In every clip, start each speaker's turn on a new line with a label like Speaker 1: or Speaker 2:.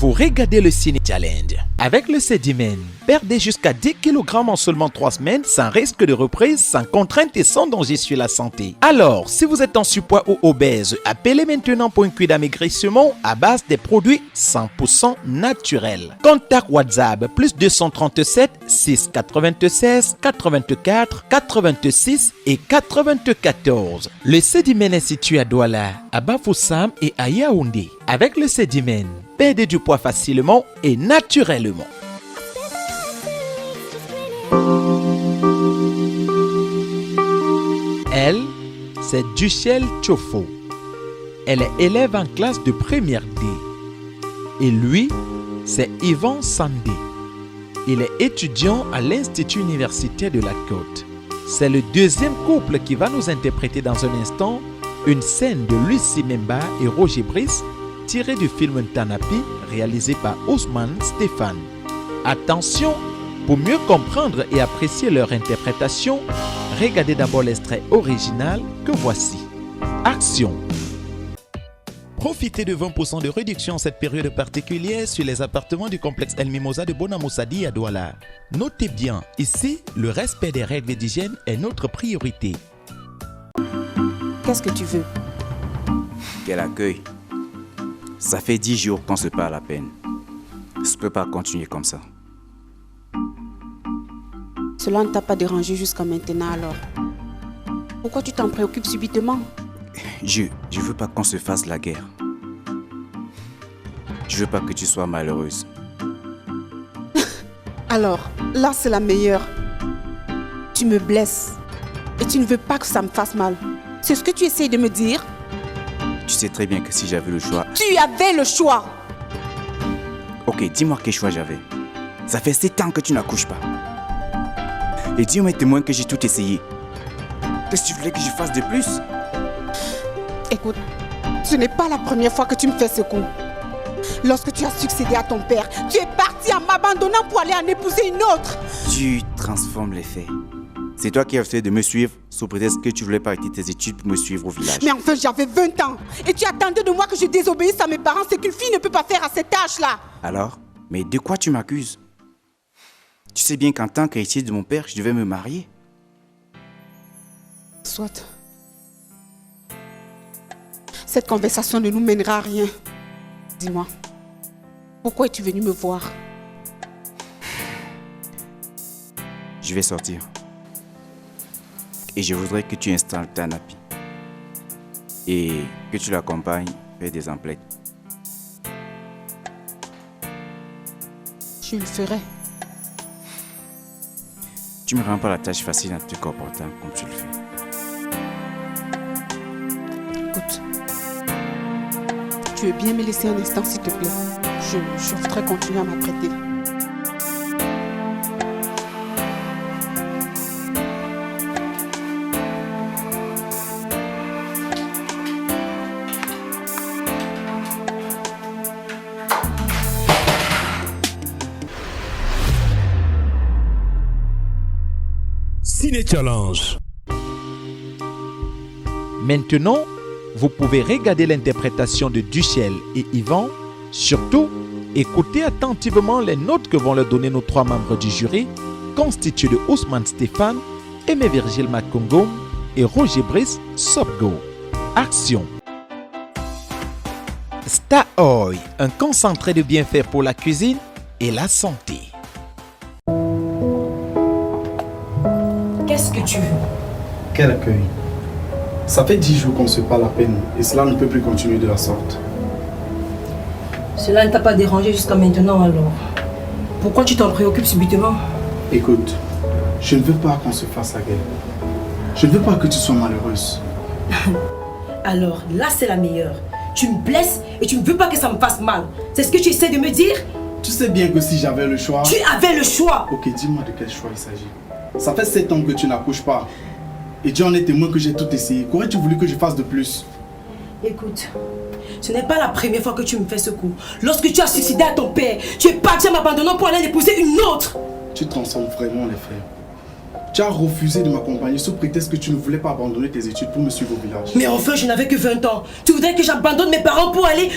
Speaker 1: vous regardez le Ciné Challenge. Avec le Sedimen, perdez jusqu'à 10 kg en seulement 3 semaines sans risque de reprise, sans contrainte et sans danger sur la santé. Alors, si vous êtes en surpoids ou obèse, appelez maintenant pour un cuit d'amaigrissement à base des produits 100% naturels. Contact WhatsApp plus 237 696 84 86 et 94. Le Sedimen est situé à Douala, à Bafoussam et à Yaoundé. Avec le Sedimen, perdez du poids facilement et naturellement. Elle, c'est Duchelle Chofo. Elle est élève en classe de première D. Et lui, c'est Yvan Sandé. Il est étudiant à l'Institut universitaire de la Côte. C'est le deuxième couple qui va nous interpréter dans un instant une scène de Lucie Memba et Roger Brice tirée du film Tanapi réalisé par Ousmane Stéphane. Attention, pour mieux comprendre et apprécier leur interprétation, regardez d'abord l'extrait original que voici. Action! Profitez de 20% de réduction en cette période particulière sur les appartements du complexe El Mimosa de Bonamoussadi à Douala. Notez bien, ici, le respect des règles d'hygiène est notre priorité.
Speaker 2: Qu'est-ce que tu veux?
Speaker 3: Quel accueil. Ça fait 10 jours qu'on se parle à peine. Je peux pas continuer comme ça.
Speaker 2: Cela ne t'a pas dérangé jusqu'à maintenant alors. Pourquoi tu t'en préoccupes subitement?
Speaker 3: Je veux pas qu'on se fasse la guerre. Je veux pas que tu sois malheureuse.
Speaker 2: Alors, là c'est la meilleure. Tu me blesses et tu ne veux pas que ça me fasse mal. C'est ce que tu essayes de me dire?
Speaker 3: Tu sais très bien que si j'avais le choix...
Speaker 2: Tu avais le choix!
Speaker 3: Ok, dis-moi quel choix j'avais. Ça fait 7 ans que tu n'accouches pas. Et Dieu m'est témoin que j'ai tout essayé. Qu'est-ce que tu voulais que je fasse de plus?
Speaker 2: Écoute, ce n'est pas la première fois que tu me fais ce coup. Lorsque tu as succédé à ton père, tu es parti en m'abandonnant pour aller en épouser une autre.
Speaker 3: Tu transformes les faits. C'est toi qui as fait de me suivre sous prétexte que tu voulais pas arrêter tes études pour me suivre au village.
Speaker 2: Mais enfin, j'avais 20 ans. Et tu attendais de moi que je désobéisse à mes parents. C'est qu'une fille ne peut pas faire à cet âge-là.
Speaker 3: Alors? Mais de quoi tu m'accuses? Tu sais bien qu'en tant qu'héritier de mon père, je devais me marier.
Speaker 2: Soit. Cette conversation ne nous mènera à rien. Dis-moi, pourquoi es-tu venu me voir?
Speaker 3: Je vais sortir. Et je voudrais que tu installes Tanapi. Et que tu l'accompagnes vers des emplettes.
Speaker 2: Je le ferai.
Speaker 3: Tu me rends pas la tâche facile en te comportant comme tu le fais.
Speaker 2: Écoute, tu veux bien me laisser un instant s'il te plaît? Je voudrais continuer à m'apprêter.
Speaker 4: Ciné Challenge.
Speaker 1: Maintenant, vous pouvez regarder l'interprétation de Duchelle et Yvan. Surtout, écoutez attentivement les notes que vont leur donner nos 3 membres du jury, constitués de Ousmane Stéphane, Aimé Virgile Makongom et Roger Brice Sopgo. Action! Star Oil, un concentré de bienfaits pour la cuisine et la santé.
Speaker 5: Qu'est-ce que tu veux?
Speaker 6: Quel accueil. Ça fait 10 jours qu'on se parle à peine et cela ne peut plus continuer de la sorte.
Speaker 5: Cela ne t'a pas dérangé jusqu'à maintenant alors. Pourquoi tu t'en préoccupes subitement?
Speaker 6: Écoute, je ne veux pas qu'on se fasse la guerre. Je ne veux pas que tu sois malheureuse.
Speaker 5: Alors là c'est la meilleure. Tu me blesses et tu ne veux pas que ça me fasse mal. C'est ce que tu essaies de me dire?
Speaker 6: Tu sais bien que si j'avais le choix...
Speaker 5: Tu avais le choix!
Speaker 6: Ok, dis-moi de quel choix il s'agit. Ça fait 7 ans que tu n'accouches pas. Et Dieu en est témoin que j'ai tout essayé. Qu'aurais-tu voulu que je fasse de plus?
Speaker 5: Écoute, ce n'est pas la première fois que tu me fais ce coup. Lorsque tu as suicidé à ton père, tu es parti en m'abandonnant pour aller épouser une autre.
Speaker 6: Tu transformes vraiment les faits. Tu as refusé de m'accompagner sous prétexte que tu ne voulais pas abandonner tes études pour me suivre au village.
Speaker 5: Mais enfin, je n'avais que 20 ans. Tu voudrais que j'abandonne mes parents pour aller...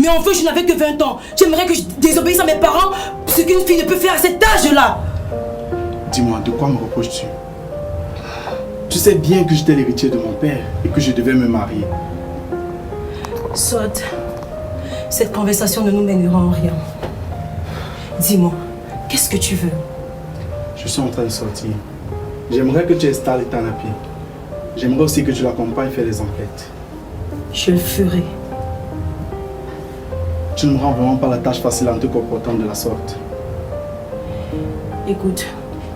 Speaker 5: Mais enfin, je n'avais que 20 ans. J'aimerais que je désobéisse à mes parents, ce qu'une fille ne peut faire à cet âge-là.
Speaker 6: Dis-moi, de quoi me reproches-tu? Tu sais bien que j'étais l'héritier de mon père et que je devais me marier.
Speaker 5: Soit, cette conversation ne nous mènera en rien. Dis-moi, qu'est-ce que tu veux?
Speaker 6: Je suis en train de sortir. J'aimerais que tu installes Tanapi. J'aimerais aussi que tu l'accompagnes faire les enquêtes.
Speaker 5: Je le ferai.
Speaker 6: Tu ne me rends vraiment pas la tâche facile en te comportant de la sorte.
Speaker 5: Écoute,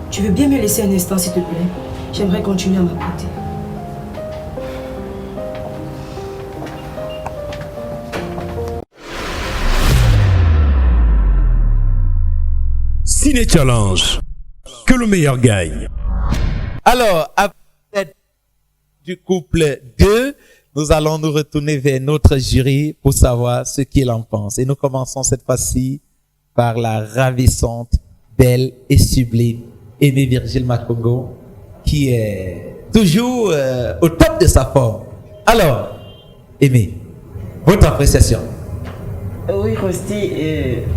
Speaker 5: tu veux bien me laisser un instant s'il te plaît? J'aimerais continuer à m'apprêter.
Speaker 4: Ciné Challenge. Que le meilleur gagne.
Speaker 1: Alors, après du couple 2, nous allons nous retourner vers notre jury pour savoir ce qu'il en pense. Et nous commençons cette fois-ci par la ravissante, belle et sublime Aimée Virgile Makongo, qui est toujours au top de sa forme. Alors, Aimée, votre appréciation?
Speaker 7: Oui, Rosti,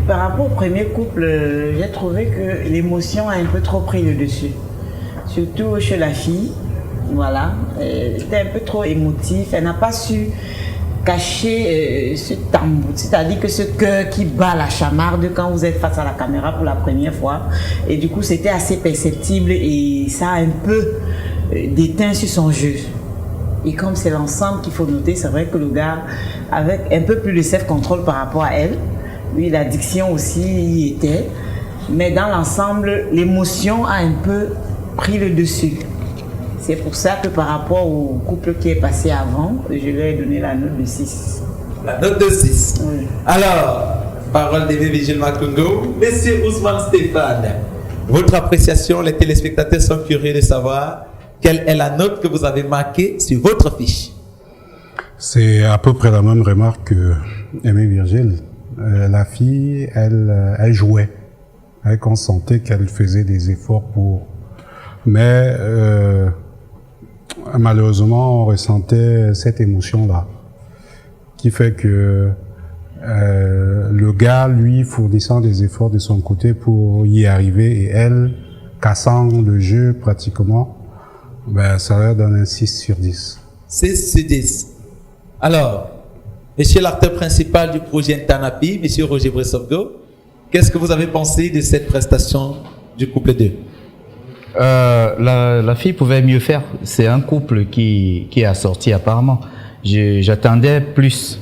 Speaker 7: par rapport au premier couple, j'ai trouvé que l'émotion a un peu trop pris le dessus. Surtout chez la fille, voilà. C'était un peu trop émotif. Elle n'a pas su cacher ce tambour, c'est-à-dire que ce cœur qui bat la chamarde quand vous êtes face à la caméra pour la première fois. Et du coup, c'était assez perceptible et ça a un peu déteint sur son jeu. Et comme c'est l'ensemble qu'il faut noter, c'est vrai que le gars, avec un peu plus de self-control par rapport à elle, lui, l'addiction aussi y était. Mais dans l'ensemble, l'émotion a un peu pris le dessus. C'est pour ça que par rapport au couple qui est passé avant, je lui ai donné la note de 6.
Speaker 1: La note de 6.
Speaker 7: Oui.
Speaker 1: Alors, parole d'Aimée Virgile Makongo, Monsieur Ousmane Stéphane, votre appréciation, les téléspectateurs sont curieux de savoir quelle est la note que vous avez marquée sur votre fiche.
Speaker 8: C'est à peu près la même remarque que Aimée Virgile. La fille, elle jouait. Elle consentait qu'elle faisait des efforts pour... Mais malheureusement, on ressentait cette émotion-là, qui fait que le gars, lui, fournissant des efforts de son côté pour y arriver, et elle, cassant le jeu pratiquement, ben, ça leur donne un 6 sur 10.
Speaker 1: 6 sur 10. Alors, monsieur l'acteur principal du projet Tanapi, monsieur Roger Bressovgo, qu'est-ce que vous avez pensé de cette prestation du couple 2?
Speaker 9: La fille pouvait mieux faire. C'est un couple qui est assorti apparemment. J'attendais plus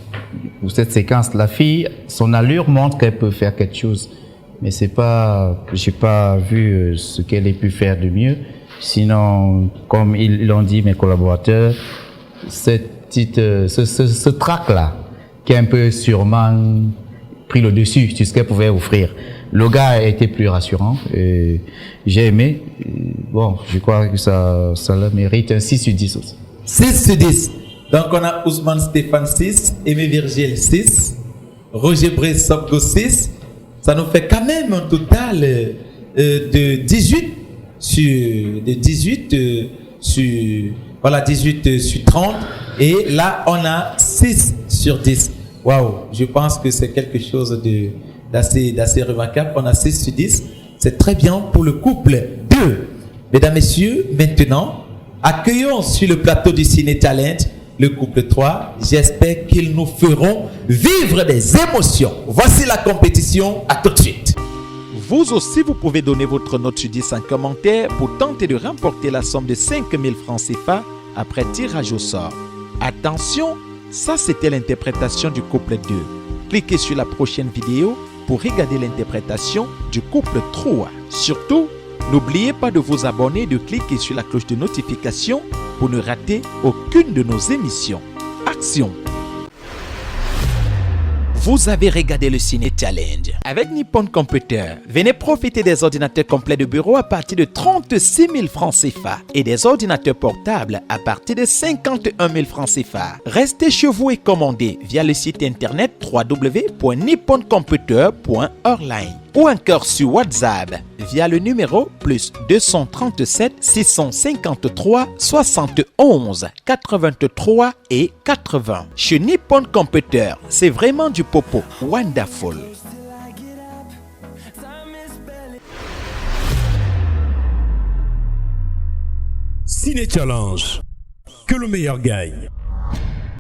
Speaker 9: pour cette séquence. La fille, son allure montre qu'elle peut faire quelque chose, mais c'est pas, j'ai pas vu ce qu'elle ait pu faire de mieux. Sinon, comme ils l'ont dit mes collaborateurs, ce track-là qui a un peu sûrement pris le dessus sur ce qu'elle pouvait offrir. Le gars a été plus rassurant. J'ai aimé. Bon, je crois que ça le mérite un 6 sur 10 aussi.
Speaker 1: 6 sur 10. Donc on a Ousmane Stéphane 6, Aimée Virgile 6, Roger Bressovgo 6. Ça nous fait quand même un total de 18 sur 30. Et là, on a 6 sur 10. Waouh, je pense que c'est quelque chose d'assez remarquable. On a 6 sur 10. C'est très bien pour le couple 2. Mesdames, messieurs, maintenant, accueillons sur le plateau du Ciné Challenge le couple 3. J'espère qu'ils nous feront vivre des émotions. Voici la compétition. À tout de suite. Vous aussi, vous pouvez donner votre note sur 10 en commentaire pour tenter de remporter la somme de 5000 francs CFA après tirage au sort. Attention, ça c'était l'interprétation du couple 2. Cliquez sur la prochaine vidéo pour regarder l'interprétation du couple 3. Surtout, n'oubliez pas de vous abonner et de cliquer sur la cloche de notification pour ne rater aucune de nos émissions. Action! Vous avez regardé le Ciné Challenge avec Nippon Computer. Venez profiter des ordinateurs complets de bureau à partir de 36 000 francs CFA et des ordinateurs portables à partir de 51 000 francs CFA. Restez chez vous et commandez via le site internet www.nipponcomputer.online. ou encore sur WhatsApp via le numéro plus 237 653 71 83 et 80. Chez Nippon Computer, c'est vraiment du popo. Wonderful.
Speaker 4: Ciné Challenge. Que le meilleur gagne.